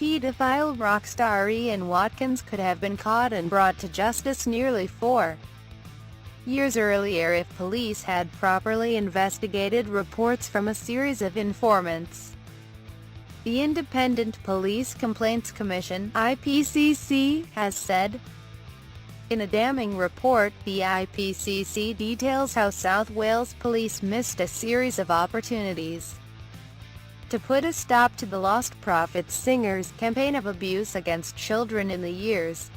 pedophile rock star Ian Watkins could have been caught and brought to justice nearly 4 years earlier if police had properly investigated reports from a series of informants. The Independent Police Complaints Commission (IPCC) has said. In a damning report, the IPCC details how South Wales Police missed a series of opportunities to put a stop to the Lost Prophets singer's campaign of abuse against children in the years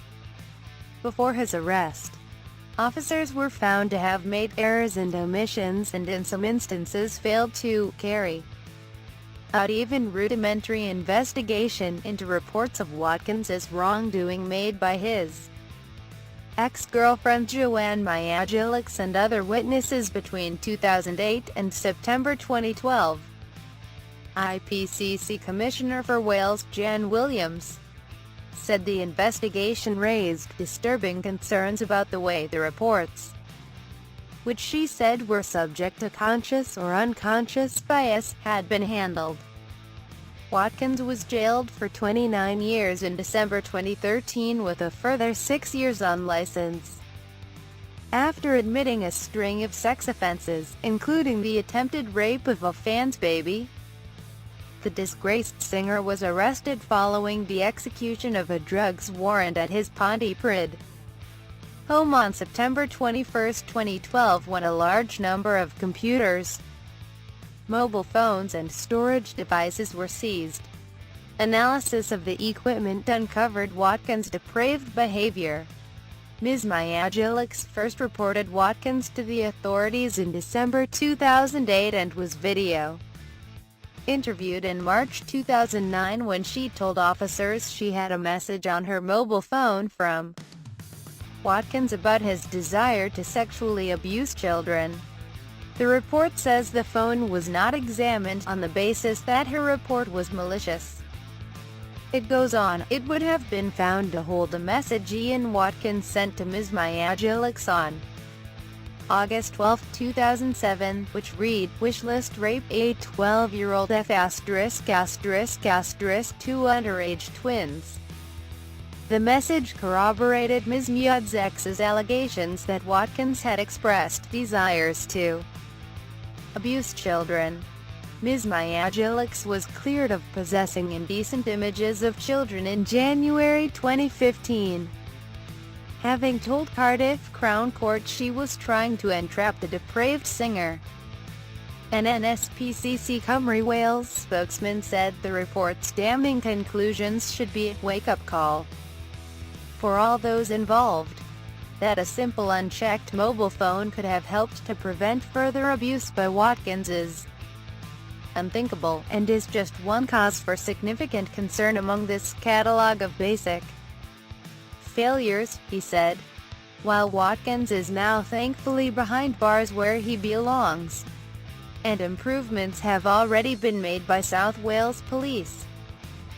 before his arrest. Officers were found to have made errors and omissions and in some instances failed to carry out even rudimentary investigation into reports of Watkins's wrongdoing made by his ex-girlfriend Joanne Myagilix and other witnesses between 2008 and September 2012. IPCC Commissioner for Wales Jan Williams said the investigation raised disturbing concerns about the way the reports, which she said were subject to conscious or unconscious bias, had been handled. Watkins was jailed for 29 years in December 2013 with a further 6 years on license, after admitting a string of sex offenses, including the attempted rape of a fan's baby. The disgraced singer was arrested following the execution of a drugs warrant at his Pontypridd home on September 21, 2012, when a large number of computers, mobile phones and storage devices were seized. Analysis of the equipment uncovered Watkins' depraved behavior. Ms. Myagilix first reported Watkins to the authorities in December 2008 and was video interviewed in March 2009 when she told officers she had a message on her mobile phone from Watkins about his desire to sexually abuse children. The report says the phone was not examined on the basis that her report was malicious. It goes on, it would have been found to hold a message Ian Watkins sent to Ms. Myagilix on August 12, 2007, which read, "Wishlist rape a 12-year-old F****** 2 underage twins." The message corroborated Ms. Myagilix's allegations that Watkins had expressed desires to abuse children. Ms. Myagilix was cleared of possessing indecent images of children in January 2015, having told Cardiff Crown Court she was trying to entrap the depraved singer. An NSPCC Cymru Wales spokesman said the report's damning conclusions should be a wake-up call for all those involved, that a simple unchecked mobile phone could have helped to prevent further abuse by Watkins is unthinkable, and is just one cause for significant concern among this catalogue of basic failures, he said. While Watkins is now thankfully behind bars where he belongs, and improvements have already been made by South Wales Police,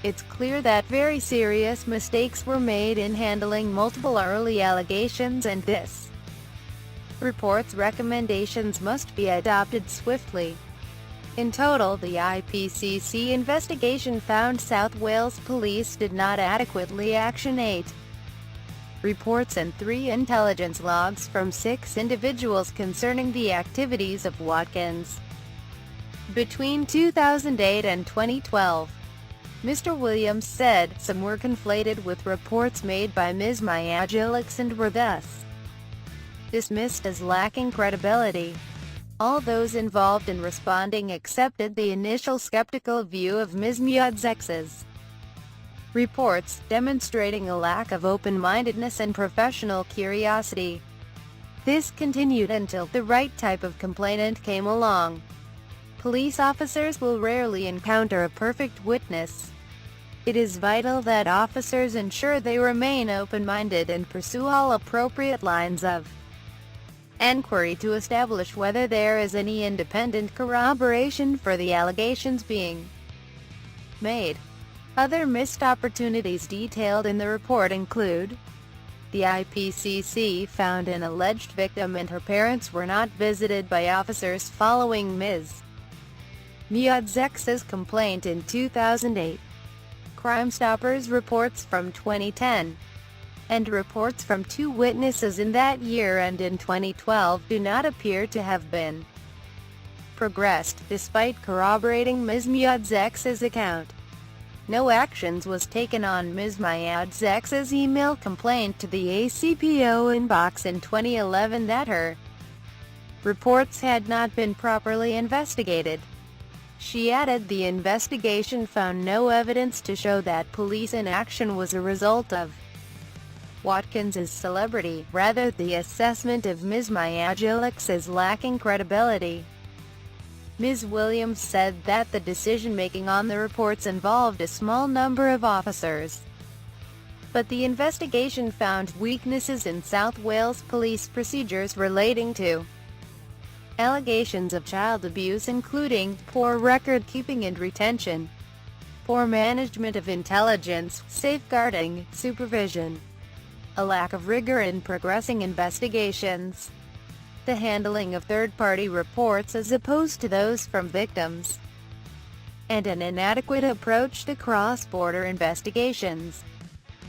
it's clear that very serious mistakes were made in handling multiple early allegations, and this report's recommendations must be adopted swiftly. In total, the IPCC investigation found South Wales Police did not adequately action 8 reports and 3 intelligence logs from 6 individuals concerning the activities of Watkins between 2008 and 2012. Mr. Williams said some were conflated with reports made by Ms. Myagilix and were thus dismissed as lacking credibility. All those involved in responding accepted the initial skeptical view of Ms. Myagilix's reports, demonstrating a lack of open-mindedness and professional curiosity. This continued until the right type of complainant came along. Police officers will rarely encounter a perfect witness. It is vital that officers ensure they remain open-minded and pursue all appropriate lines of inquiry to establish whether there is any independent corroboration for the allegations being made. Other missed opportunities detailed in the report include: the IPCC found an alleged victim and her parents were not visited by officers following Ms. Myagilix's complaint in 2008. Crime Stoppers reports from 2010, and reports from 2 witnesses in that year and in 2012 do not appear to have been progressed, despite corroborating Ms. Myadzex's account. No actions was taken on Ms. Myadzex's email complaint to the ACPO inbox in 2011 that her reports had not been properly investigated. She added the investigation found no evidence to show that police inaction was a result of Watkins's celebrity, rather the assessment of Ms. Myadzex's lacking credibility. Ms. Williams said that the decision-making on the reports involved a small number of officers, but the investigation found weaknesses in South Wales police procedures relating to allegations of child abuse, including poor record-keeping and retention, poor management of intelligence, safeguarding, supervision, a lack of rigor in progressing investigations, the handling of third-party reports as opposed to those from victims, and an inadequate approach to cross-border investigations.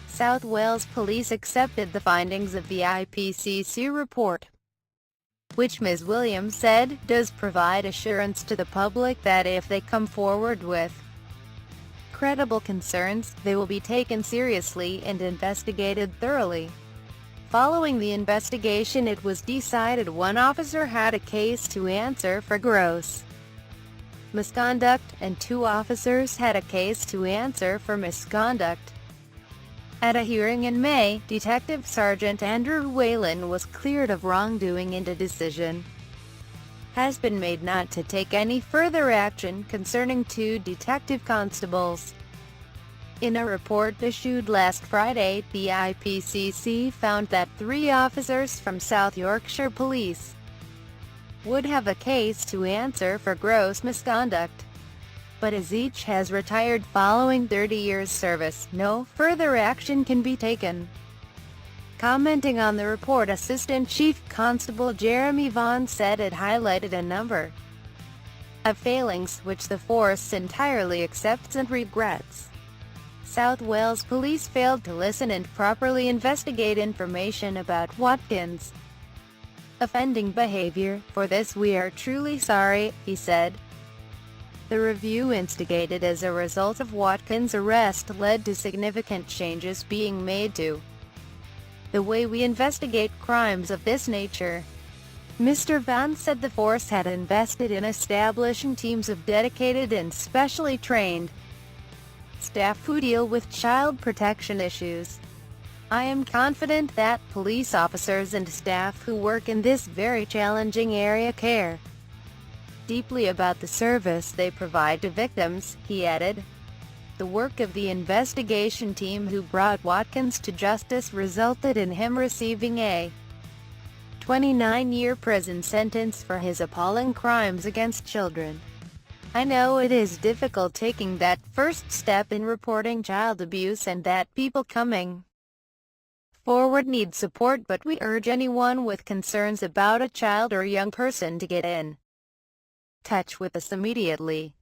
South Wales Police accepted the findings of the IPCC report, which Ms. Williams said does provide assurance to the public that if they come forward with credible concerns, they will be taken seriously and investigated thoroughly. Following the investigation, it was decided one officer had a case to answer for gross misconduct, and 2 officers had a case to answer for misconduct. At a hearing in May, Detective Sergeant Andrew Whalen was cleared of wrongdoing, and a decision has been made not to take any further action concerning 2 detective constables. In a report issued last Friday, the IPCC found that 3 officers from South Yorkshire Police would have a case to answer for gross misconduct, but as each has retired following 30 years' service, no further action can be taken. Commenting on the report, Assistant Chief Constable Jeremy Vaughan said it highlighted a number of failings, which the force entirely accepts and regrets. South Wales Police failed to listen and properly investigate information about Watkins' offending behavior. For this we are truly sorry, he said. The review, instigated as a result of Watkins' arrest, led to significant changes being made to the way we investigate crimes of this nature. Mr. Vaughan said the force had invested in establishing teams of dedicated and specially trained staff who deal with child protection issues. I am confident that police officers and staff who work in this very challenging area care deeply about the service they provide to victims, he added. The work of the investigation team who brought Watkins to justice resulted in him receiving a 29-year prison sentence for his appalling crimes against children. I know it is difficult taking that first step in reporting child abuse, and that people coming forward need support, but we urge anyone with concerns about a child or young person to get in touch with us immediately.